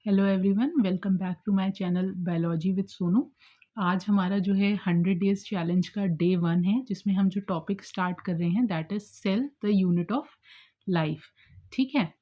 Hello everyone, welcome back to my channel biology with Sonu. आज हमारा जो है 100 डेज़ चैलेंज का डे 1 है, जिसमें हम जो टॉपिक स्टार्ट कर रहे हैं that is cell the unit of life. ठीक है।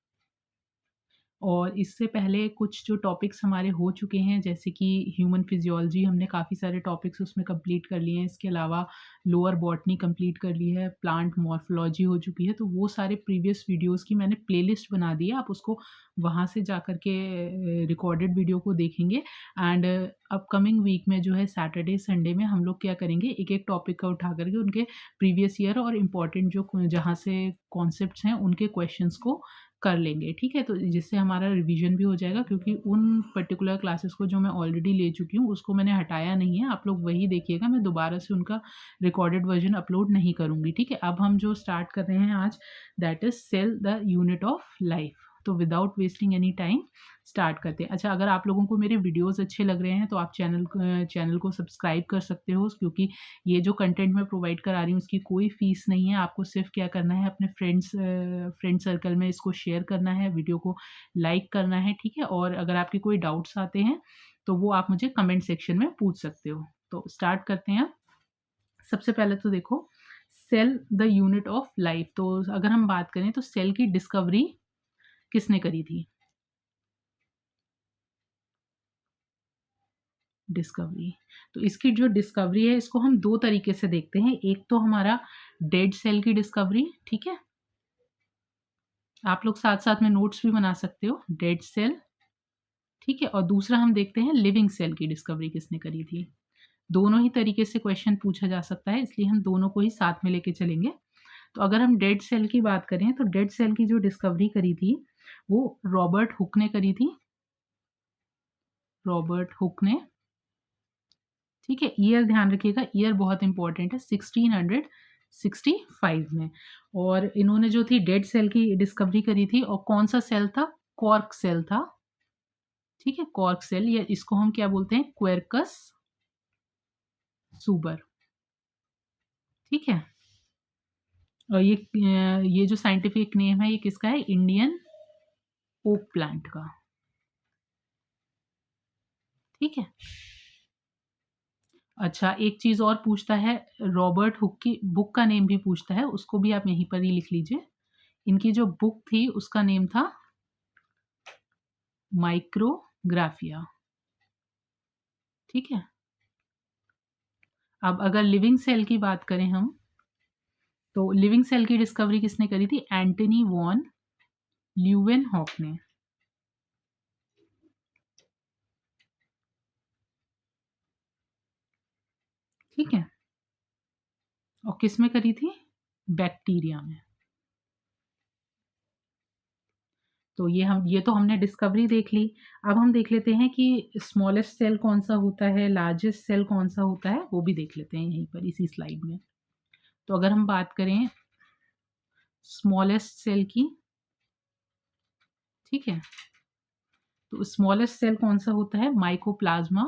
और इससे पहले कुछ जो टॉपिक्स हमारे हो चुके हैं, जैसे कि ह्यूमन फिजियोलॉजी, हमने काफ़ी सारे टॉपिक्स उसमें कंप्लीट कर लिए हैं। इसके अलावा लोअर बॉटनी कंप्लीट कर ली है, प्लांट मॉर्फोलॉजी हो चुकी है। तो वो सारे प्रीवियस वीडियोज़ की मैंने प्लेलिस्ट बना दी है, आप उसको वहाँ से जा कर के रिकॉर्डेड वीडियो को देखेंगे। एंड अपकमिंग वीक में जो है सैटरडे संडे में हम लोग क्या करेंगे, एक-एक टॉपिक का उठा कर के उनके प्रीवियस ईयर और इम्पोर्टेंट जो जहाँ से कॉन्सेप्ट्स हैं उनके क्वेश्चंस को कर लेंगे। ठीक है? तो जिससे हमारा रिवीजन भी हो जाएगा, क्योंकि उन पर्टिकुलर क्लासेस को जो मैं ऑलरेडी ले चुकी हूँ उसको मैंने हटाया नहीं है। आप लोग वही देखिएगा, मैं दोबारा से उनका रिकॉर्डेड वर्ज़न अपलोड नहीं करूँगी। ठीक है? अब हम जो स्टार्ट कर रहे हैं आज, that is cell the unit of life. तो without wasting any time start करते हैं। अच्छा, अगर आप लोगों को मेरे वीडियोज़ अच्छे लग रहे हैं तो आप चैनल को सब्सक्राइब कर सकते हो, क्योंकि ये जो कंटेंट मैं प्रोवाइड करा रही हूँ उसकी कोई फ़ीस नहीं है। आपको सिर्फ़ क्या करना है, अपने फ्रेंड सर्कल में इसको शेयर करना है, वीडियो को लाइक करना है। ठीक है? और अगर आपके कोई डाउट्स आते हैं तो वो आप मुझे कमेंट सेक्शन में पूछ सकते हो। तो स्टार्ट करते हैं। सबसे पहले तो देखो, cell the unit of life. तो अगर हम बात करें तो सेल की डिस्कवरी किसने करी थी? डिस्कवरी। तो इसकी जो डिस्कवरी है इसको हम 2 तरीके से देखते हैं। एक तो हमारा डेड सेल की डिस्कवरी, ठीक है? आप लोग साथ-साथ में नोट्स भी बना सकते हो। डेड सेल, ठीक है? और दूसरा हम देखते हैं लिविंग सेल की डिस्कवरी किसने करी थी। दोनों ही तरीके से क्वेश्चन पूछा जा सकता है, इसलिए हम दोनों को ही साथ में लेके चलेंगे। तो अगर हम डेड सेल की बात करें तो डेड सेल की जो डिस्कवरी करी थी, वो रॉबर्ट हुक ने करी थी। रॉबर्ट हुक ने, ठीक है? ईयर ध्यान रखिएगा, ईयर बहुत इंपॉर्टेंट है, 1665 में। और इन्होंने जो थी डेड सेल की डिस्कवरी करी थी, और कौन-सा सेल था? कॉर्क सेल था, ठीक है? कॉर्क सेल, या इसको हम क्या बोलते हैं? क्वेर्कस सुबर, ठीक है? और ये जो साइंटिफिक नेम है ये किसका है? इंडियन ओक प्लांट का, ठीक है? अच्छा, एक चीज़ और पूछता है, रॉबर्ट हुक की बुक का नेम भी पूछता है, उसको भी आप यहीं पर ही लिख लीजिए। इनकी जो बुक थी उसका नेम था माइक्रोग्राफिया, ठीक है? अब अगर लिविंग सेल की बात करें हम, तो लिविंग सेल की डिस्कवरी किसने करी थी? एंटनी वॉन ल्यूवेनहॉक ने, ठीक है? और किसमें करी थी? बैक्टीरिया में। तो ये तो हमने डिस्कवरी देख ली। अब हम देख लेते हैं कि स्मॉलेस्ट सेल कौन-सा होता है, लार्जेस्ट सेल कौन-सा होता है, वो भी देख लेते हैं यहीं पर इसी स्लाइड में। तो अगर हम बात करें स्मॉलेस्ट सेल की, ठीक है? तो स्मॉलेस्ट सेल कौन-सा होता है? माइकोप्लाज़्मा,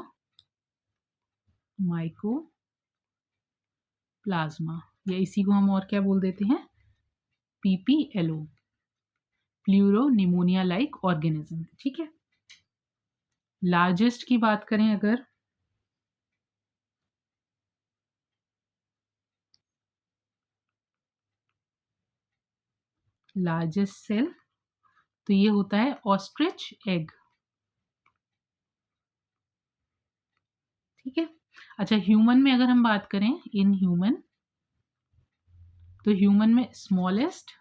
माइकोप्लाज़्मा, या इसी को हम और क्या बोल देते हैं? PPLO, pleuro pneumonia like organism, ठीक है? लार्जेस्ट की बात करें अगर, लार्जेस्ट सेल, तो ये होता है ऑस्ट्रिच एग, ठीक है? अच्छा, ह्यूमन में अगर हम बात करें, इन ह्यूमन, तो ह्यूमन में स्मॉलेस्ट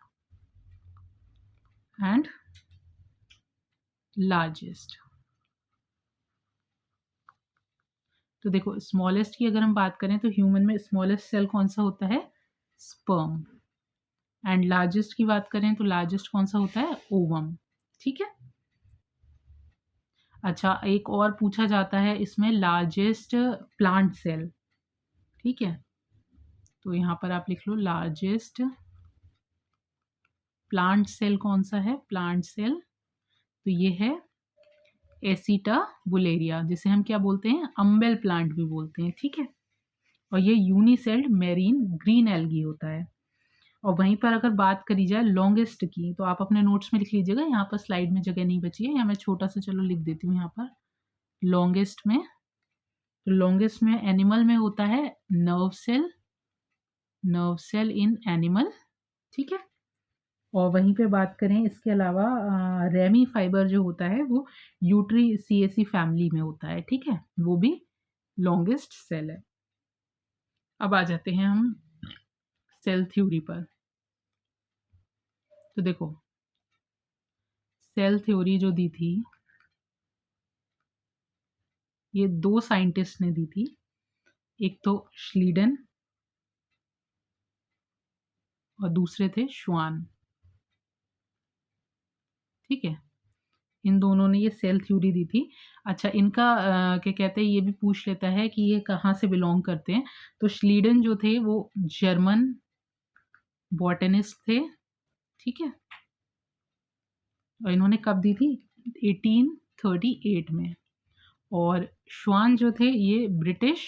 एंड लार्जेस्ट। तो देखो, स्मॉलेस्ट की अगर हम बात करें तो ह्यूमन में स्मॉलेस्ट सेल कौन-सा होता है? स्पर्म। एंड लार्जेस्ट की बात करें तो लार्जेस्ट कौन-सा होता है? ओवम, ठीक है? अच्छा, एक और पूछा जाता है इसमें, लार्जेस्ट प्लांट सेल, ठीक है? तो यहाँ पर आप लिख लो लार्जेस्ट प्लांट सेल कौन-सा है? प्लांट सेल, तो ये है एसिटाबुलेरिया, जिसे हम क्या बोलते हैं? अम्बेल प्लांट भी बोलते हैं, ठीक है? और ये यूनिसेल्ड मेरीन ग्रीन एल्गी होता है। और वहीं पर अगर बात करी जाए लॉन्गेस्ट की, तो आप अपने नोट्स में लिख लीजिएगा, यहाँ पर स्लाइड में जगह नहीं बची है, या मैं छोटा-सा चलो लिख देती हूँ यहाँ पर। लॉन्गेस्ट में, तो लॉन्गेस्ट में एनिमल में होता है नर्व सेल इन एनिमल, ठीक है? और वहीं पे बात करें इसके अलावा रेमी फाइबर जो होता है वो यूट्रिसिएसी फैमिली में होता है, ठीक है? वो भी लॉन्गेस्ट सेल है। अब आ जाते हैं हम सेल थ्योरी पर। तो देखो, सेल थ्योरी जो दी थी, ये 2 साइंटिस्ट ने दी थी। एक तो श्लीडन और दूसरे थे श्वान, ठीक है? इन दोनों ने ये सेल थ्योरी दी थी। अच्छा, इनका क्या कहते हैं, ये भी पूछ लेता है कि ये कहाँ से बिलॉन्ग करते हैं। तो श्लीडन जो थे वो जर्मन बॉटनिस्ट थे, ठीक है? और इन्होंने कब दी थी? 1838 में। और श्वान जो थे ये ब्रिटिश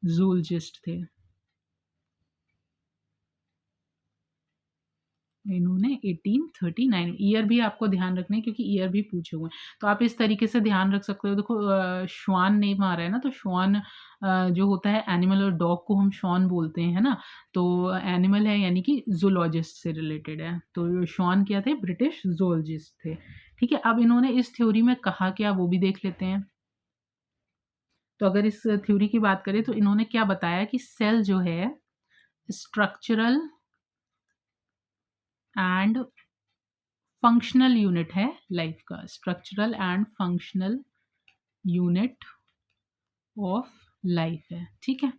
ज़ूलॉजिस्ट थे। इन्होंने 1839, ईयर भी आपको ध्यान रखना है क्योंकि ईयर भी पूछे हुए हैं। तो आप इस तरीके से ध्यान रख सकते हो। देखो श्वान नेम आ रहा है ना, तो श्वान जो होता है एनिमल, और डॉग को हम श्वान बोलते हैं, है ना? तो एनिमल है यानी कि ज़ूलॉजिस्ट से रिलेटेड है। तो श्वान क्या थे? ब्रिटिश ज़ूलॉजिस्ट थे, ठीक है? अब इन्होंने इस थ्योरी में कहा क्या, वो भी देख लेते हैं। तो अगर इस थ्योरी की बात करें तो इन्होंने क्या बताया कि सेल जो है स्ट्रक्चरल एंड फंक्शनल यूनिट है लाइफ का, structural and functional unit of life है, ठीक है?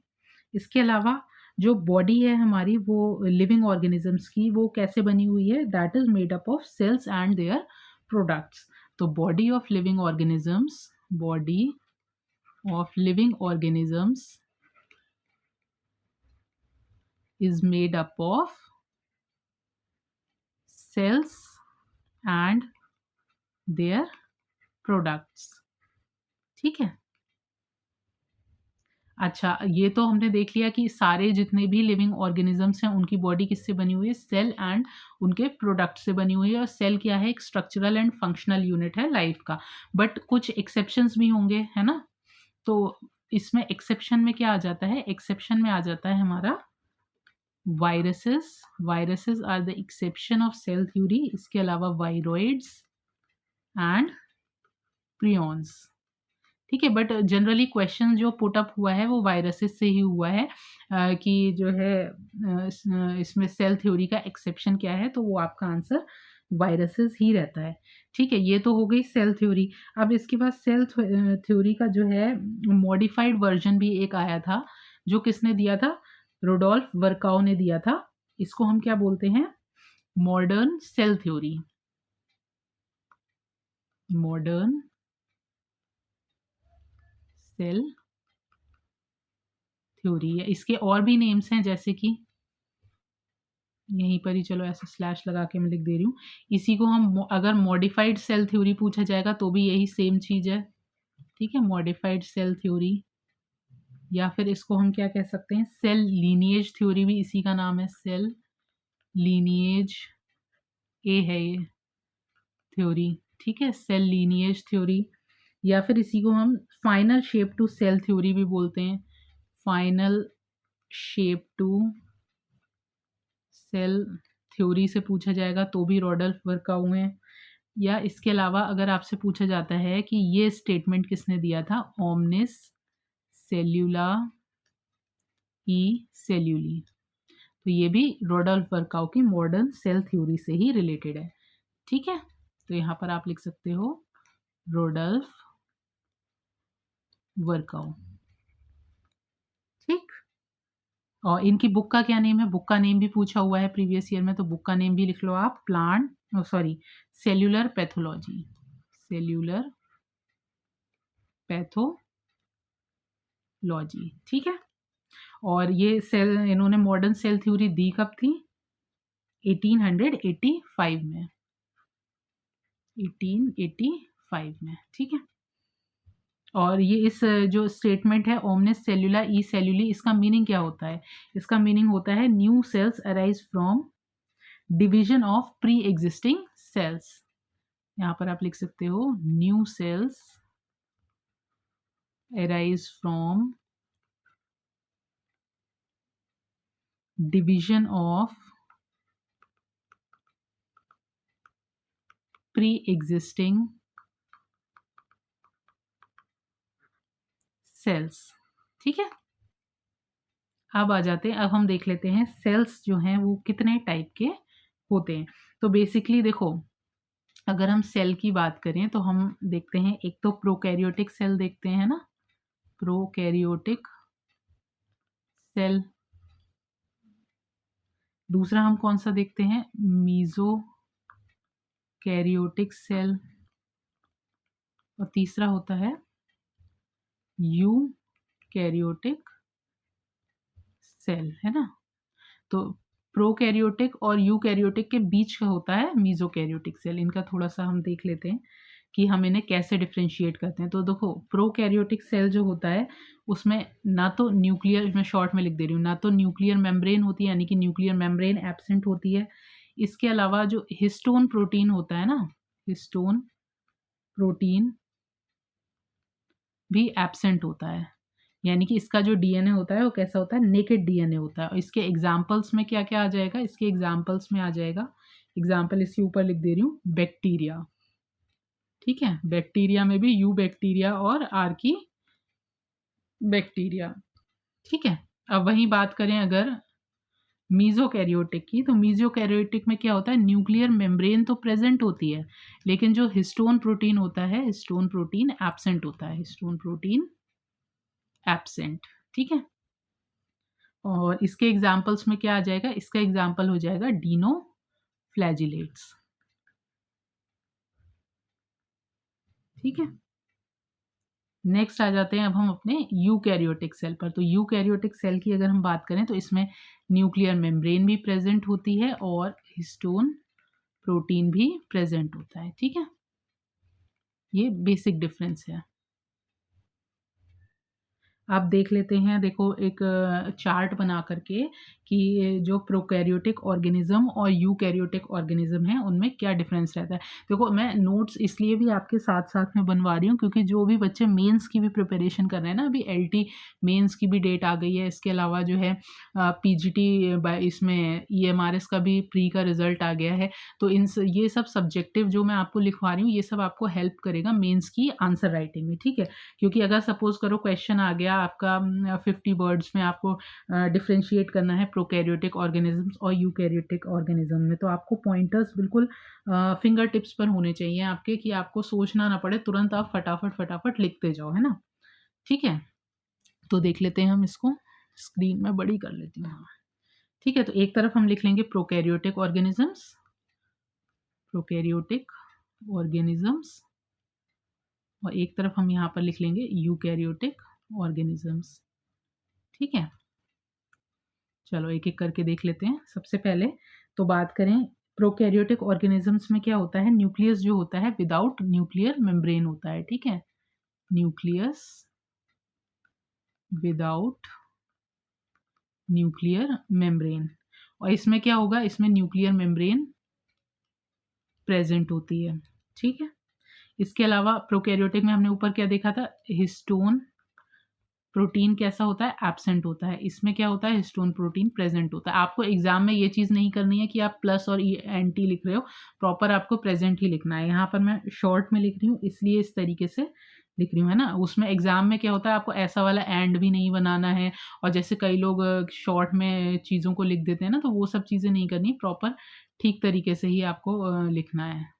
इसके अलावा जो बॉडी है हमारी, वो लिविंग ऑर्गेनिजम्स की, वो कैसे बनी हुई है? That is made up of cells and their products. तो body of living organisms is made up of cells and their products, ठीक है? अच्छा, ये तो हमने देख लिया कि सारे जितने भी लिविंग ऑर्गेनिजम्स हैं उनकी बॉडी किससे बनी हुई है? सेल एंड उनके प्रोडक्ट से बनी हुई है। और सेल क्या है? एक स्ट्रक्चरल एंड फंक्शनल यूनिट है लाइफ का। बट कुछ एक्सेप्शंस भी होंगे, है ना? तो इसमें एक्सेप्शन में क्या आ जाता है? एक्सेप्शन में आ जाता है हमारा viruses are the exception of cell theory. इसके अलावा वायरॉइड्स एंड प्रियॉन्स, ठीक है? बट जनरली क्वेश्चन जो पुट अप हुआ है वो वायरसेस से ही हुआ है, कि जो है इसमें सेल थ्योरी का एक्सेप्शन क्या है, तो वो आपका आंसर वायरसेस ही रहता है, ठीक है? ये तो हो गई सेल थ्योरी। अब इसके बाद सेल थ्योरी का जो है मॉडिफाइड वर्जन भी एक आया था, जो किसने दिया था? रुडोल्फ वर्काउ ने दिया था। इसको हम क्या बोलते हैं? Modern cell theory. Modern cell theory है। इसके और भी नेम्स हैं, जैसे कि यहीं पर ही, चलो ऐसे स्लैश लगा के मैं लिख दे रही हूँ। इसी को हम अगर मॉडिफाइड सेल थ्योरी पूछा जाएगा तो भी यही सेम चीज़ है, ठीक है? मॉडिफाइड सेल थ्योरी, या फिर इसको हम क्या कह सकते हैं? सेल लीनिएज थ्योरी भी इसी का नाम है। सेल लीनिएज ए है ये थ्योरी, ठीक है? सेल लीनिएज थ्योरी, या फिर इसी को हम final shape to cell theory भी बोलते हैं। Final shape to cell theory से पूछा जाएगा तो भी रॉडल्फ वर्काउ हैं। या इसके अलावा अगर आपसे पूछा जाता है कि ये स्टेटमेंट किसने दिया था? ओमनिस सेल्यूला ई सेल्यूली, तो ये भी रॉडल्फ वर्काउ की मॉडर्न सेल थ्योरी से ही रिलेटेड है, ठीक है? तो यहाँ पर आप लिख सकते हो रॉडल्फ वर्काउ, ठीक? और इनकी बुक का क्या नेम है? बुक का नेम भी पूछा हुआ है प्रीवियस ईयर में, तो बुक का नेम भी लिख लो आप। सेल्यूलर पैथोलॉजी, सेल्यूलर पैथोलॉजी, ठीक है? और ये सेल, इन्होंने मॉडर्न सेल थ्योरी दी कब थी? 1885 में, 1885 में, ठीक है? और ये इस जो स्टेटमेंट है ओमनिस सेल्युला ई सेल्युली, इसका मीनिंग क्या होता है? इसका मीनिंग होता है new sales arise from division of pre existing cells. यहाँ पर आप लिख सकते हो new sales arise from division of pre-existing cells। ठीक है, अब आ जाते हैं, अब हम देख लेते हैं सेल्स जो हैं वो कितने टाइप के होते हैं। तो बेसिकली देखो, अगर हम सेल की बात करें तो हम देखते हैं, एक तो प्रोकैरियोटिक सेल देखते हैं ना, प्रोकैरियोटिक सेल। दूसरा हम कौन सा देखते हैं? मीजोकैरियोटिक सेल। और तीसरा होता है यूकैरियोटिक सेल, है ना। तो प्रोकैरियोटिक और यूकैरियोटिक के बीच का होता है मीजोकैरियोटिक सेल। इनका थोड़ा सा हम देख लेते हैं कि हम इन्हें कैसे डिफ्रेंशिएट करते हैं। तो देखो, प्रोकैरियोटिक सेल जो होता है उसमें ना तो न्यूक्लियर, मैं शॉर्ट में लिख दे रही हूँ, ना तो न्यूक्लियर मेम्ब्रेन होती है, यानी कि न्यूक्लियर मेम्ब्रेन एब्सेंट होती है। इसके अलावा जो हिस्टोन प्रोटीन होता है ना, हिस्टोन प्रोटीन भी एब्सेंट होता है। यानी कि इसका जो डीएनए होता है वो कैसा होता है? नेकेड डीएनए होता है। और इसके एग्जाम्पल्स में क्या क्या आ जाएगा? इसके एग्जाम्पल्स में आ जाएगा, एग्जाम्पल इसके ऊपर लिख दे रही हूँ, बैक्टीरिया। ठीक है, बैक्टीरिया में भी यू बैक्टीरिया और आर की बैक्टीरिया। ठीक है, अब वही बात करें अगर मीजोकैरियोटिक की, तो मीजोकैरियोटिक में क्या होता है? न्यूक्लियर मेम्ब्रेन तो प्रेजेंट होती है, लेकिन जो हिस्टोन प्रोटीन होता है, हिस्टोन प्रोटीन एब्सेंट होता है, हिस्टोन प्रोटीन एब्सेंट। ठीक है, और इसके एग्जाम्पल्स में क्या आ जाएगा? इसका एग्जाम्पल हो जाएगा डीनो फ्लैजिलेट्स। ठीक है, नेक्स्ट आ जाते हैं अब हम अपने यूकैरियोटिक सेल पर। तो यूकैरियोटिक सेल की अगर हम बात करें तो इसमें न्यूक्लियर मेम्ब्रेन भी प्रेजेंट होती है और हिस्टोन प्रोटीन भी प्रेजेंट होता है। ठीक है, ये बेसिक डिफरेंस है। आप देख लेते हैं, देखो एक चार्ट बना करके कि जो प्रोकैरियोटिक ऑर्गेनिज्म और यूकैरियोटिक ऑर्गेनिज्म है उनमें क्या डिफरेंस रहता है। देखो, मैं नोट्स इसलिए भी आपके साथ साथ में बनवा रही हूँ क्योंकि जो भी बच्चे मेंस की भी प्रिपरेशन कर रहे हैं ना, अभी एलटी मेंस की भी डेट आ गई है, इसके अलावा जो है पीजीटी इसमें ईएमआरएस का भी प्री का रिजल्ट आ गया है। तो ये सब सब्जेक्टिव जो मैं आपको लिखवा रही हूँ ये सब आपको हेल्प करेगा मेंस की आंसर राइटिंग में। ठीक है, क्योंकि अगर सपोज करो क्वेश्चन आ गया आपका 50 वर्ड्स में, आपको डिफ्रेंशिएट करना है प्रोकैरियोटिक ऑर्गेनिजम्स और यूकैरियोटिक ऑर्गेनिज्म में, तो आपको पॉइंटर्स बिल्कुल फिंगर टिप्स पर होने चाहिए आपके, कि आपको सोचना ना पड़े, तुरंत आप फटाफट फटाफट लिखते जाओ, है ना। ठीक है, तो देख लेते हैं हम इसको, स्क्रीन में बड़ी कर लेती हूँ। हाँ, ठीक है, तो एक तरफ हम लिख लेंगे प्रोकैरियोटिक ऑर्गेनिजम्स, प्रोकैरियोटिक ऑर्गेनिजम्स, और एक तरफ हम यहाँ पर लिख लेंगे यूकैरियोटिक ऑर्गेनिजम्स। ठीक है, चलो एक एक करके देख लेते हैं। सबसे पहले तो बात करें प्रोकैरियोटिक ऑर्गेनिजम्स में क्या होता है? न्यूक्लियस जो होता है विदाउट न्यूक्लियर मेम्ब्रेन होता है। ठीक है, न्यूक्लियस विदाउट न्यूक्लियर मेम्ब्रेन। और इसमें क्या होगा? इसमें न्यूक्लियर मेम्ब्रेन प्रेजेंट होती है। ठीक है, इसके अलावा प्रोकैरियोटिक में हमने ऊपर क्या देखा था? हिस्टोन प्रोटीन कैसा होता है? एब्सेंट होता है। इसमें क्या होता है? हिस्टोन प्रोटीन प्रेजेंट होता है। आपको एग्जाम में ये चीज़ नहीं करनी है कि आप प्लस और एंटी लिख रहे हो, प्रॉपर आपको प्रेजेंट ही लिखना है। यहाँ पर मैं शॉर्ट में लिख रही हूँ इसलिए इस तरीके से लिख रही हूँ, है ना। उसमें एग्जाम में क्या होता है, आपको ऐसा वाला एंड भी नहीं बनाना है, और जैसे कई लोग शॉर्ट में चीज़ों को लिख देते हैं ना, तो वो सब चीज़ें नहीं करनी, प्रॉपर ठीक तरीके से ही आपको लिखना है।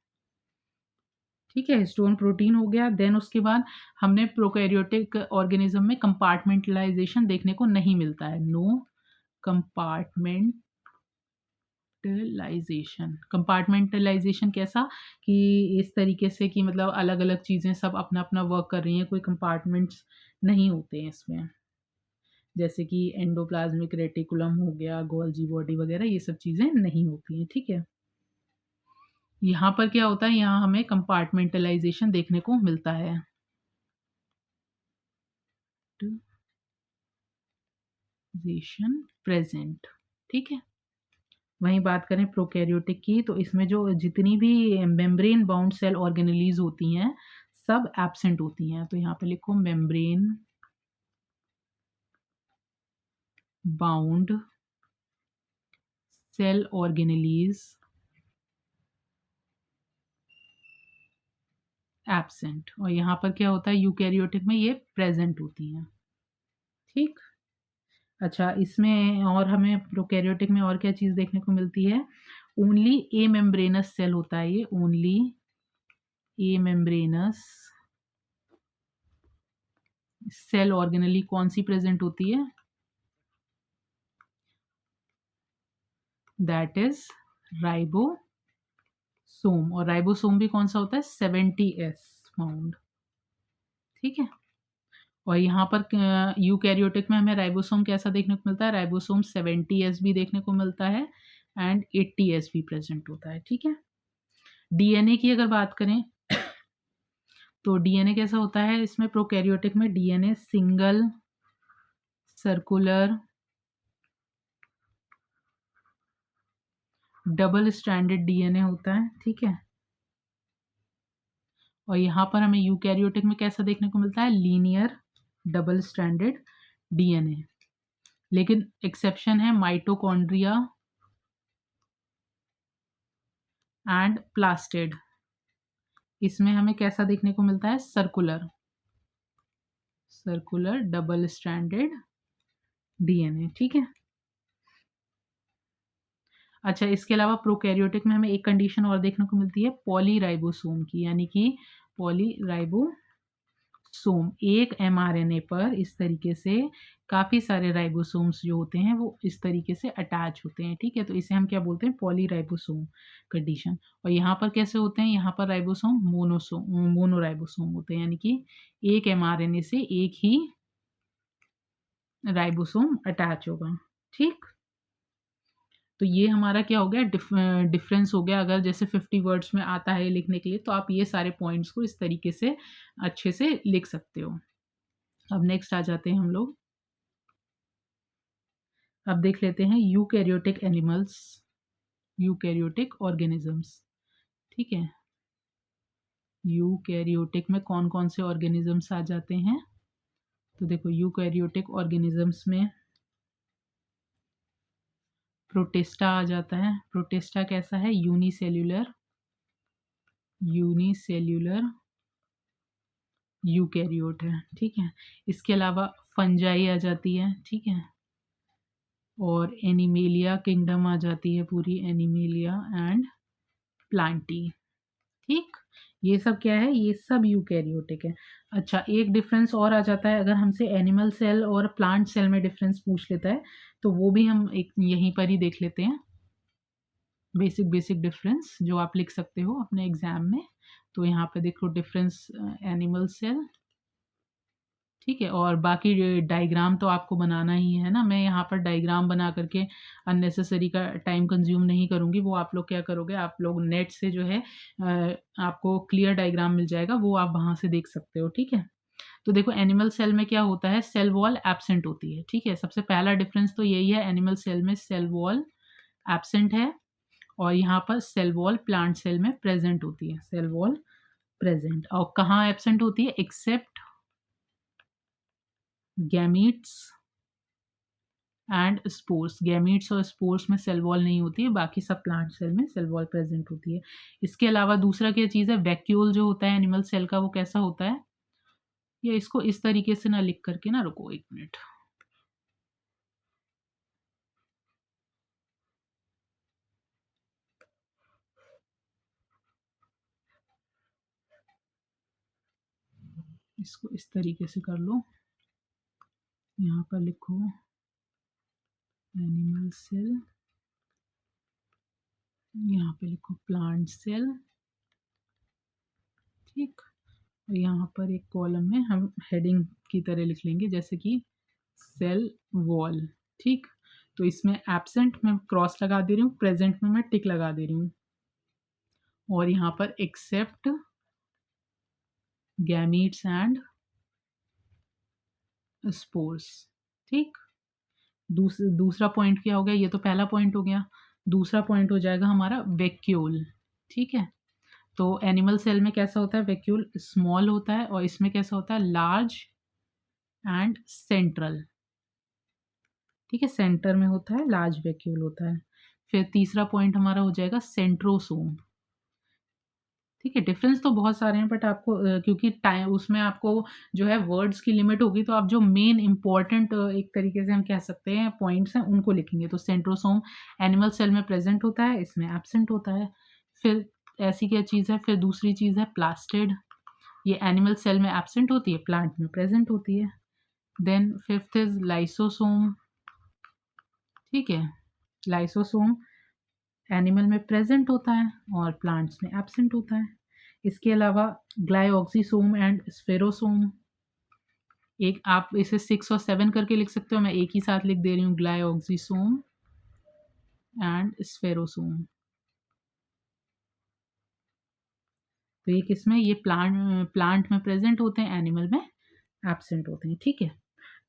ठीक है, हिस्टोन प्रोटीन हो गया। देन उसके बाद हमने प्रोकैरियोटिक ऑर्गेनिज्म में कंपार्टमेंटलाइजेशन देखने को नहीं मिलता है। No compartmentalisation. कंपार्टमेंटलाइजेशन कैसा? कि इस तरीके से कि मतलब अलग अलग चीज़ें सब अपना अपना वर्क कर रही हैं, कोई कंपार्टमेंट्स नहीं होते हैं इसमें, जैसे कि एंडोप्लाज्मिक रेटिकुलम हो गया, गोल्जी बॉडी वगैरह, ये सब चीज़ें नहीं होती हैं। ठीक है, यहाँ पर क्या होता है? यहाँ हमें कंपार्टमेंटलाइजेशन देखने को मिलता है। प्रेजेंट। ठीक है, वहीं बात करें प्रोकैरियोटिक की, तो इसमें जो जितनी भी मेम्ब्रेन बाउंड सेल ऑर्गेनेलीज होती हैं सब एब्सेंट होती हैं। तो यहाँ पे लिखो membrane bound cell organelles absent, और यहाँ पर क्या होता है यूकैरियोटिक में ये प्रेजेंट होती हैं। ठीक, अच्छा, इसमें और हमें प्रोकैरियोटिक में और क्या चीज़ देखने को मिलती है, ओनली ए मेम्ब्रेनस सेल होता है ये, ओनली ए मेम्ब्रेनस सेल ऑर्गेनली कौन सी प्रेजेंट होती है, दैट इज राइबोसोम, और राइबोसोम भी कौन सा होता है 70S फाउंड। ठीक है, और यहाँ पर यूकैरियोटिक में हमें राइबोसोम कैसा देखने को मिलता है, राइबोसोम 70S भी देखने को मिलता है एंड 80S भी प्रेजेंट होता है। ठीक है, डीएनए की अगर बात करें तो डीएनए कैसा होता है, इसमें प्रोकैरियोटिक में DNA single circular double stranded DNA होता है। ठीक है, और यहाँ पर हमें यूकैरियोटिक में कैसा देखने को मिलता है, लीनियर डबल स्ट्रैंडेड डीएनए, लेकिन एक्सेप्शन है माइटोकॉन्ड्रिया एंड प्लास्टिड, इसमें हमें कैसा देखने को मिलता है, सर्कुलर डबल स्ट्रैंडेड डीएनए। ठीक है, अच्छा, इसके अलावा प्रोकैरियोटिक में हमें एक कंडीशन और देखने को मिलती है पॉलीराइबोसोम की, यानी कि पॉलीराइबोसोम एक एमआरएनए पर इस तरीके से काफ़ी सारे राइबोसोम्स जो होते हैं वो इस तरीके से अटैच होते हैं। ठीक है, तो इसे हम क्या बोलते हैं, पॉलीराइबोसोम कंडीशन। और यहाँ पर कैसे होते हैं, यहाँ पर राइबोसोम मोनोराइबोसोम होते हैं, यानी कि एक एमआरएनए से एक ही राइबोसोम अटैच होगा। ठीक, तो ये हमारा क्या हो गया, डिफरेंस हो गया। अगर जैसे 50 वर्ड्स में आता है लिखने के लिए तो आप ये सारे पॉइंट्स को इस तरीके से अच्छे से लिख सकते हो। अब नेक्स्ट आ जाते हैं हम लोग, अब देख लेते हैं यूकैरियोटिक एनिमल्स, यूकैरियोटिक ऑर्गेनिजम्स। ठीक है, यूकैरियोटिक में कौन कौन से ऑर्गेनिजम्स आ जाते हैं, तो देखो यूकैरियोटिक ऑर्गेनिजम्स में प्रोटिस्टा आ जाता है। प्रोटिस्टा कैसा है, यूनिसेल्यूलर यूकैरियोट है। ठीक है, इसके अलावा फंजाई आ जाती है। ठीक है, और एनिमेलिया किंगडम आ जाती है पूरी, एनिमेलिया एंड प्लांटी। ठीक, ये सब क्या है, ये सब यूकैरियोटिक है। अच्छा, एक डिफरेंस और आ जाता है, अगर हमसे एनिमल सेल और प्लांट सेल में डिफरेंस पूछ लेता है तो वो भी हम एक यहीं पर ही देख लेते हैं, बेसिक डिफरेंस जो आप लिख सकते हो अपने एग्जाम में। तो यहाँ पे देखो डिफरेंस एनिमल सेल। ठीक है, और बाकी डायग्राम तो आपको बनाना ही है ना, मैं यहाँ पर डायग्राम बना करके अननेसेसरी का टाइम कंज्यूम नहीं करूँगी। वो आप लोग क्या करोगे, आप लोग नेट से जो है आपको क्लियर डायग्राम मिल जाएगा, वो आप वहाँ से देख सकते हो। ठीक है, तो देखो एनिमल सेल में क्या होता है, सेल वॉल एब्सेंट होती है। ठीक है, सबसे पहला डिफरेंस तो यही है, एनिमल सेल में सेल वॉल एब्सेंट है, और यहाँ पर सेल वॉल प्लांट सेल में प्रेजेंट होती है, सेल वॉल प्रेजेंट। और कहाँ एब्सेंट होती है, except gametes and spores, gametes और स्पोर्स में सेल वॉल नहीं होती है, बाकी सब प्लांट सेल में सेल वॉल प्रेजेंट होती है। इसके अलावा दूसरा क्या चीज़ है, वैक्यूल जो होता है एनिमल सेल का, वो कैसा होता है, ये इसको इस तरीके से ना लिख करके ना, रुको एक मिनट, इसको इस तरीके से कर लो, यहाँ पर लिखो एनिमल सेल, यहाँ पे लिखो प्लांट सेल। ठीक, और यहाँ पर एक कॉलम में हम हेडिंग की तरह लिख लेंगे जैसे कि सेल वॉल। ठीक, तो इसमें एब्सेंट में क्रॉस लगा दे रही हूँ, प्रेजेंट में मैं टिक लगा दे रही हूँ, और यहाँ पर एक्सेप्ट गैमीट्स एंड स्पोर्स। ठीक, दूसरा पॉइंट क्या हो गया, ये तो पहला पॉइंट हो गया। दूसरा पॉइंट हो जाएगा हमारा वैक्यूल। ठीक है, तो एनिमल सेल में कैसा होता है, वैक्यूल स्मॉल होता है, और इसमें कैसा होता है, लार्ज एंड सेंट्रल। ठीक है, सेंटर में होता है, लार्ज वैक्यूल होता है। फिर तीसरा पॉइंट हमारा हो जाएगा सेंट्रोसोम। ठीक है, डिफरेंस तो बहुत सारे हैं, बट आपको क्योंकि टाइम उसमें आपको जो है वर्ड्स की लिमिट होगी, तो आप जो मेन इंपॉर्टेंट एक तरीके से हम कह सकते हैं पॉइंट्स हैं उनको लिखेंगे। तो सेंट्रोसोम एनिमल सेल में प्रेजेंट होता है, इसमें एब्सेंट होता है। फिर ऐसी क्या चीज़ है, फिर दूसरी चीज़ है प्लास्टिड। ये एनिमल सेल में एब्सेंट होती है, प्लांट में प्रेजेंट होती है। Then fifth is lysosome. ठीक है, लाइसोसोम एनिमल में प्रेजेंट होता है और प्लांट्स में एब्सेंट होता है। इसके अलावा ग्लाइऑक्सीसोम एंड स्फेरोसोम। एक आप इसे 6 और 7 करके लिख सकते हो, मैं एक ही साथ लिख दे रही हूँ, ग्लाइऑक्सीसोम एंड स्फेरोसोम। तो ये किसमें, ये प्लांट में प्रेजेंट होते हैं, एनिमल में एब्सेंट होते हैं। ठीक है,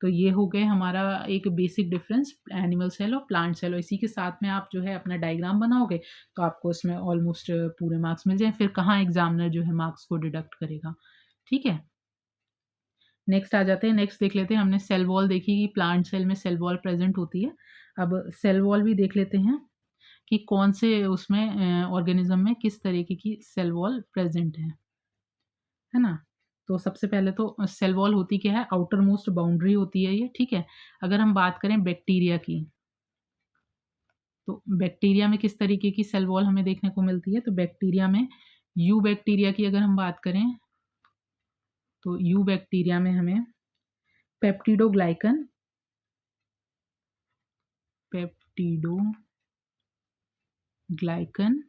तो ये हो गए हमारा एक बेसिक डिफरेंस एनिमल सेल और प्लांट सेल। और इसी के साथ में आप जो है अपना डायग्राम बनाओगे तो आपको इसमें ऑलमोस्ट पूरे मार्क्स मिल जाए। फिर कहाँ एग्जामिनर जो है मार्क्स को डिडक्ट करेगा। ठीक है, नेक्स्ट आ जाते हैं। नेक्स्ट देख लेते हैं, हमने सेल वॉल देखी कि प्लांट सेल में सेल वॉल प्रेजेंट होती है। अब सेल वॉल भी देख लेते हैं कि कौन से उसमें ऑर्गेनिज्म में किस तरीके की सेल वॉल प्रेजेंट है ना। तो सबसे पहले तो सेल वॉल होती क्या है, आउटर मोस्ट बाउंड्री होती है ये। ठीक है, अगर हम बात करें बैक्टीरिया की, तो बैक्टीरिया में किस तरीके की सेल वॉल हमें देखने को मिलती है, तो बैक्टीरिया में यू बैक्टीरिया की अगर हम बात करें, तो यू बैक्टीरिया में हमें पेप्टिडोग्लाइकन, पेप्टिडोग्लाइकन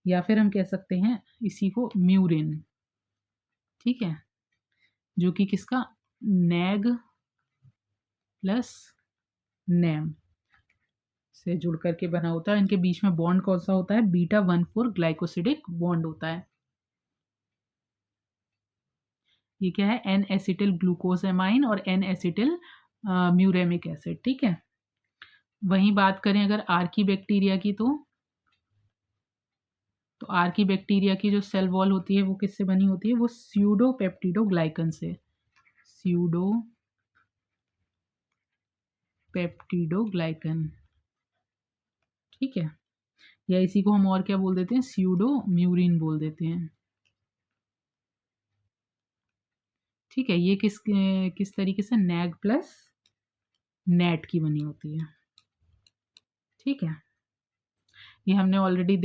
या फिर हम कह सकते हैं इसी को म्यूरिन। ठीक है, जो कि किसका, नैग प्लस नेम से जुड़ करके बना होता है। इनके बीच में बॉन्ड कौन सा होता है, बीटा 1,4 ग्लाइकोसिडिक बॉन्ड होता है। ये क्या है, एन एसिटिल ग्लूकोजामाइन और एन एसिटिल म्यूरेमिक एसिड। ठीक है, वहीं बात करें अगर आर्की बैक्टीरिया की, तो आर्की बैक्टीरिया की जो सेल वॉल होती है वो किससे बनी होती है, वो स्यूडो पेप्टिडोग्लाइकन से, स्यूडो पेप्टिडोग्लाइकन। ठीक है, या इसी को हम और क्या बोल देते हैं, स्यूडो म्यूरिन बोल देते हैं। ठीक है, ये किस तरीके से, नैग प्लस नेट की बनी होती है। ठीक है, ये हमने ऑलरेडी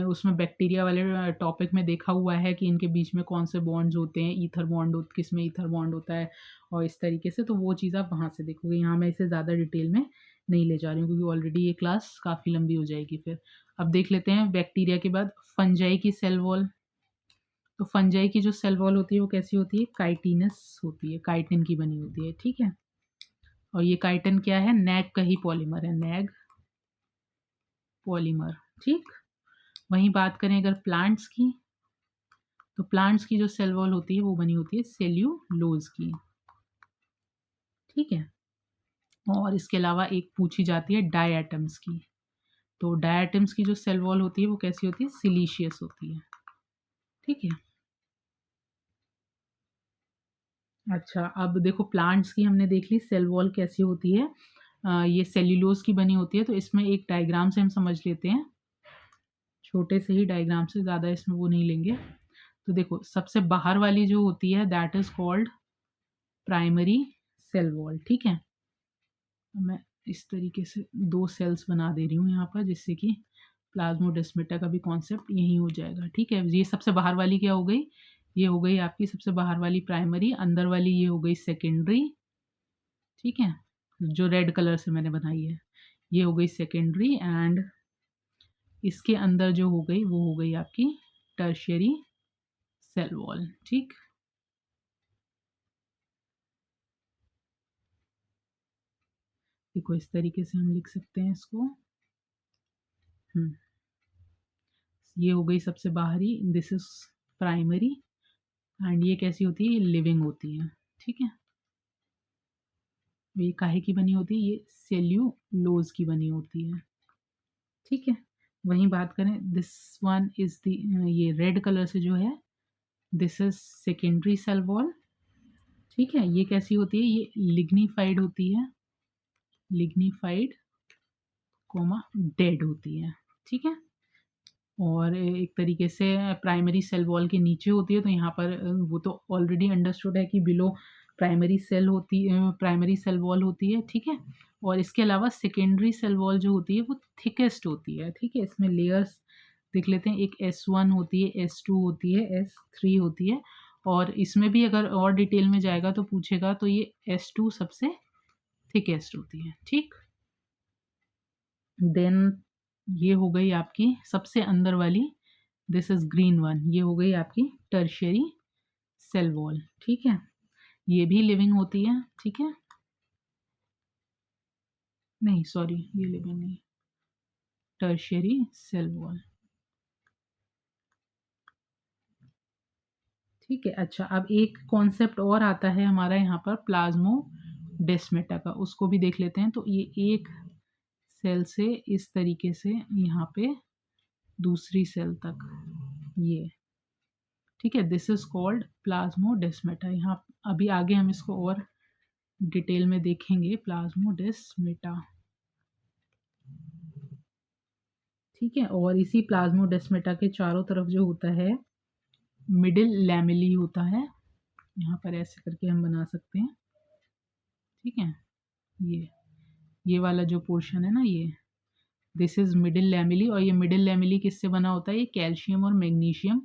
उसमें बैक्टीरिया वाले टॉपिक में देखा हुआ है कि इनके बीच में कौन से बॉन्ड्स होते हैं, ईथर बॉन्ड किस में ईथर बॉन्ड होता है और इस तरीके से। तो वो चीज़ आप वहाँ से देखोगे, यहाँ मैं इसे ज़्यादा डिटेल में नहीं ले जा रही हूँ क्योंकि ऑलरेडी ये क्लास काफ़ी लंबी हो जाएगी फिर। अब देख लेते हैं बैक्टीरिया के बाद फंजाई की सेल वॉल। तो फंजाई की जो सेल वॉल होती है वो कैसी होती है, काइटिनस होती है, काइटिन की बनी होती है। ठीक है, और ये काइटिन क्या है, नैग का ही पॉलीमर है, नैग पॉलीमर। ठीक, वहीं बात करें अगर प्लांट्स की, तो प्लांट्स की जो सेल वॉल होती है वो बनी होती है सेल्यूलोज की। ठीक है, और इसके अलावा एक पूछी जाती है डायटम्स की। तो डायटम्स की जो सेल वॉल होती है वो कैसी होती है, सिलीशियस होती है। ठीक है, अच्छा अब देखो प्लांट्स की हमने देख ली सेल वॉल कैसी होती है। ये सेल्यूलोज की बनी होती है। तो इसमें एक डायग्राम से हम समझ लेते हैं, छोटे से ही डायग्राम से, ज़्यादा इसमें वो नहीं लेंगे। तो देखो सबसे बाहर वाली जो होती है that is called primary cell wall. ठीक है, मैं इस तरीके से दो सेल्स बना दे रही हूँ यहाँ पर जिससे कि प्लाज्मोडेस्माटा का भी कॉन्सेप्ट यही हो जाएगा। ठीक है, ये सबसे बाहर वाली क्या हो गई, ये हो गई आपकी सबसे बाहर वाली प्राइमरी, अंदर वाली ये हो गई सेकेंडरी। ठीक है, जो रेड कलर से मैंने बनाई है ये हो गई सेकेंडरी, एंड इसके अंदर जो हो गई वो हो गई आपकी टर्शियरी सेल वॉल। ठीक, देखो इस तरीके से हम लिख सकते हैं इसको। ये हो गई सबसे बाहरी, दिस इज प्राइमरी, एंड ये कैसी होती है, ये लिविंग होती है। ठीक है, ये काहे की बनी होती है? ये सेल्यूलोज की बनी होती है, ठीक है। वहीं बात करें, दिस वन इज़ द ये रेड कलर से जो है, this is secondary cell wall, ठीक है। ये कैसी होती है? ये लिग्निफाइड होती है, लिग्निफाइड कोमा डेड होती है, ठीक है। और एक तरीके से प्राइमरी सेल वॉल के नीचे होती है, तो यहाँ पर वो तो ऑलरेडी अंडरस्टूड है कि बिलो प्राइमरी सेल होती प्राइमरी सेल वॉल होती है, ठीक है। और इसके अलावा सेकेंडरी सेल वॉल जो होती है वो थिकेस्ट होती है, ठीक है। इसमें लेयर्स देख लेते हैं, एक S1 होती है, S2 होती है, S3 होती है। और इसमें भी अगर और डिटेल में जाएगा तो पूछेगा, तो ये S2 सबसे थिकेस्ट होती है, ठीक। देन ये हो गई आपकी सबसे अंदर वाली, दिस इज ग्रीन वन, ये हो गई आपकी टर्शियरी सेल वॉल, ठीक है। ये भी लिविंग होती है, ठीक है। नहीं सॉरी, ये लिविंग नहीं, टर्शियरी सेल वॉल, ठीक है। अच्छा, अब एक कॉन्सेप्ट और आता है हमारा यहाँ पर प्लाज्मोडेस्माटा का, उसको भी देख लेते हैं। तो ये एक सेल से इस तरीके से यहाँ पे दूसरी सेल तक, ये, ठीक है, दिस इज कॉल्ड प्लाज्मोडेस्माटा। यहाँ अभी आगे हम इसको और डिटेल में देखेंगे, प्लाज्मोडेस्माटा, ठीक है। और इसी प्लाज्मोडेस्माटा के चारों तरफ जो होता है मिडिल लैमेली होता है, यहाँ पर ऐसे करके हम बना सकते हैं, ठीक है। ये वाला जो पोर्शन है ना, ये दिस इज मिडिल लैमेली। और ये मिडिल लैमेली किससे बना होता है? ये कैल्शियम और मैग्नीशियम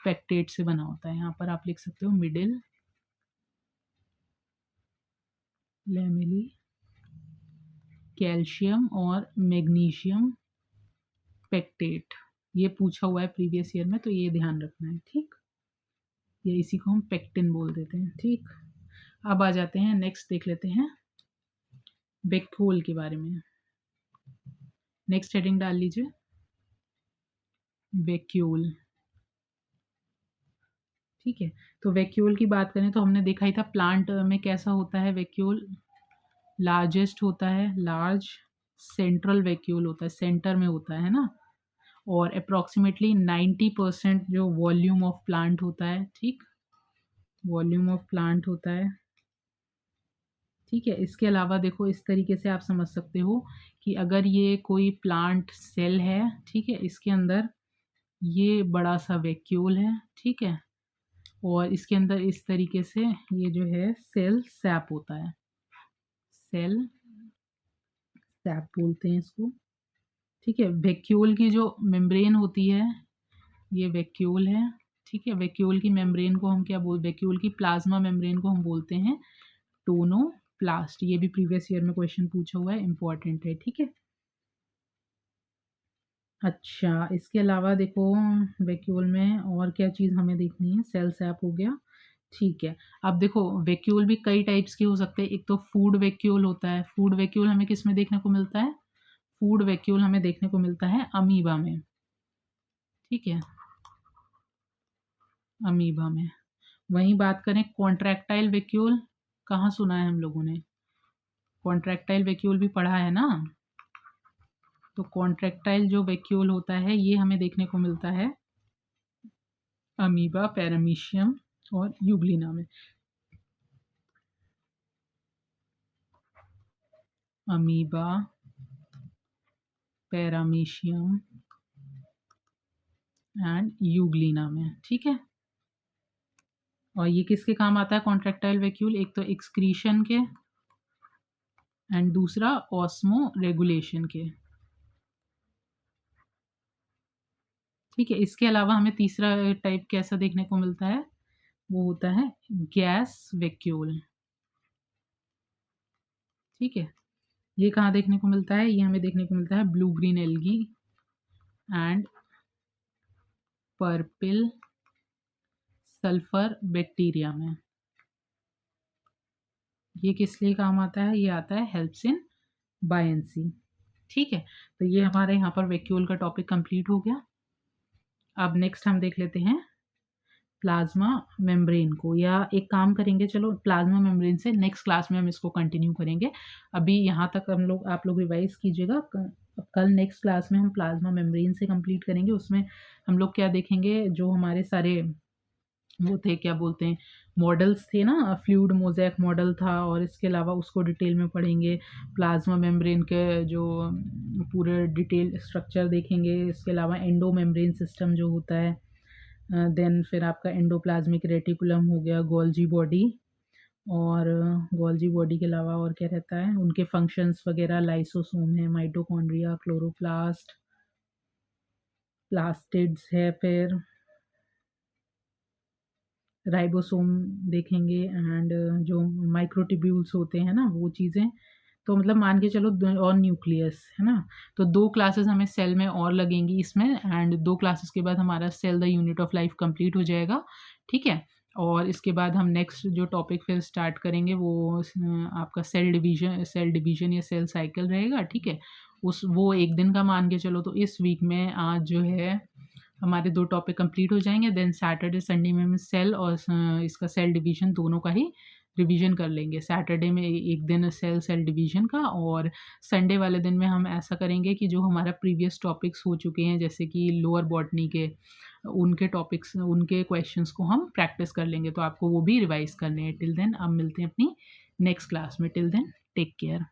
पेक्टेट से बना होता है। यहाँ पर आप लिख सकते हो मिडिल लैमेली, कैल्शियम और मैग्नीशियम पेक्टेट, ये पूछा हुआ है प्रीवियस ईयर में, तो ये ध्यान रखना है, ठीक। या इसी को हम पेक्टिन बोल देते हैं, ठीक। अब आ जाते हैं, नेक्स्ट देख लेते हैं वैक्यूल के बारे में। नेक्स्ट हेडिंग डाल लीजिए, वैक्यूल, ठीक है। तो वैक्यूल की बात करें तो हमने देखा ही था प्लांट में कैसा होता है वैक्यूल, लार्जेस्ट होता है, लार्ज सेंट्रल वैक्यूल होता है, सेंटर में होता है ना। और अप्रॉक्सीमेटली 90% जो वॉल्यूम ऑफ प्लांट होता है, ठीक, वॉल्यूम ऑफ प्लांट होता है, ठीक है। इसके अलावा देखो, इस तरीके से आप समझ सकते हो कि अगर ये कोई प्लांट सेल है, ठीक है, इसके अंदर ये बड़ा सा वैक्यूल है, ठीक है। और इसके अंदर इस तरीके से ये जो है सेल सैप होता है, सेल सैप बोलते हैं इसको, ठीक है। वैक्यूल की जो मेम्ब्रेन होती है, ये वैक्यूल है, ठीक है। वैक्यूल की मेम्ब्रेन को हम क्या वैक्यूल की प्लाज्मा मेम्ब्रेन को हम बोलते हैं टोनोप्लास्ट। ये भी प्रीवियस ईयर में क्वेश्चन पूछा हुआ है, इंपॉर्टेंट है, ठीक है। अच्छा, इसके अलावा देखो वैक्यूल में और क्या चीज़ हमें देखनी है, सेल सैप हो गया, ठीक है। अब देखो वैक्यूल भी कई टाइप्स के हो सकते हैं। एक तो फूड वैक्यूल होता है, फूड वैक्यूल हमें किस में देखने को मिलता है? फूड वैक्यूल हमें देखने को मिलता है अमीबा में, ठीक है, अमीबा में। वहीं बात करें कॉन्ट्रैक्टाइल वैक्यूल, कहाँ सुना है हम लोगों ने? कॉन्ट्रैक्टाइल वैक्यूल भी पढ़ा है ना। तो कॉन्ट्रैक्टाइल जो वैक्यूल होता है ये हमें देखने को मिलता है अमीबा, पैरामीशियम और यूग्लिना में। अमीबा, पैरामीशियम एंड यूग्लिना में, ठीक है। और ये किसके काम आता है कॉन्ट्रैक्टाइल वैक्यूल? एक तो एक्सक्रीशन के एंड दूसरा ऑस्मो रेगुलेशन के, ठीक है। इसके अलावा हमें तीसरा टाइप कैसा देखने को मिलता है? वो होता है गैस वैक्यूल, ठीक है। ये कहाँ देखने को मिलता है? ये हमें देखने को मिलता है blue green algae and purple sulphur bacteria में। ये किस लिए काम आता है? ये आता है हेल्प्स इन बायंसी, ठीक है। तो ये हमारे यहाँ पर वैक्यूल का टॉपिक कंप्लीट हो गया। अब नेक्स्ट हम देख लेते हैं प्लाज्मा मेम्ब्रेन को, या एक काम करेंगे, चलो प्लाज्मा मेम्ब्रेन से नेक्स्ट क्लास में हम इसको कंटिन्यू करेंगे। अभी यहाँ तक आप लोग रिवाइज कीजिएगा। अब कल नेक्स्ट क्लास में हम प्लाज्मा मेम्ब्रेन से कंप्लीट करेंगे। उसमें हम लोग क्या देखेंगे, जो हमारे सारे वो थे, क्या बोलते हैं, मॉडल्स थे ना, फ्लूइड मोज़ेक मॉडल था, और इसके अलावा उसको डिटेल में पढ़ेंगे। प्लाज्मा मेम्ब्रेन के जो पूरे डिटेल स्ट्रक्चर देखेंगे। इसके अलावा एंडो मेम्ब्रेन सिस्टम जो होता है, देन फिर आपका एंडोप्लाज्मिक रेटिकुलम हो गया, गोल्जी बॉडी, और गोल्जी बॉडी के अलावा और क्या रहता है, उनके फंक्शंस वगैरह, लाइसोसोम है, माइटोकॉन्ड्रिया, क्लोरोप्लास्ट, प्लास्टिड्स है, फिर राइबोसोम देखेंगे, एंड जो माइक्रोट्यूब्यूल्स होते हैं ना, वो चीज़ें। तो मतलब मान के चलो और न्यूक्लियस है ना। तो 2 क्लासेस हमें सेल में और लगेंगी इसमें, एंड 2 क्लासेस के बाद हमारा cell the unit of life complete हो जाएगा, ठीक है। और इसके बाद हम नेक्स्ट जो टॉपिक फिर स्टार्ट करेंगे वो आपका सेल डिवीजन या सेल साइकिल रहेगा, ठीक है। उस वो 1 दिन का मान के चलो। तो इस वीक में आज जो है हमारे 2 टॉपिक कंप्लीट हो जाएंगे। देन सैटरडे संडे में हम सेल और इसका सेल डिवीजन दोनों का ही रिवीजन कर लेंगे। सैटरडे में एक दिन सेल डिवीजन का, और संडे वाले दिन में हम ऐसा करेंगे कि जो हमारा प्रीवियस टॉपिक्स हो चुके हैं, जैसे कि लोअर बॉटनी के, उनके टॉपिक्स, उनके क्वेश्चंस को हम प्रैक्टिस कर लेंगे। तो आपको वो भी रिवाइज करने हैं। टिल देन अब मिलते हैं अपनी नेक्स्ट क्लास में। Till then take care.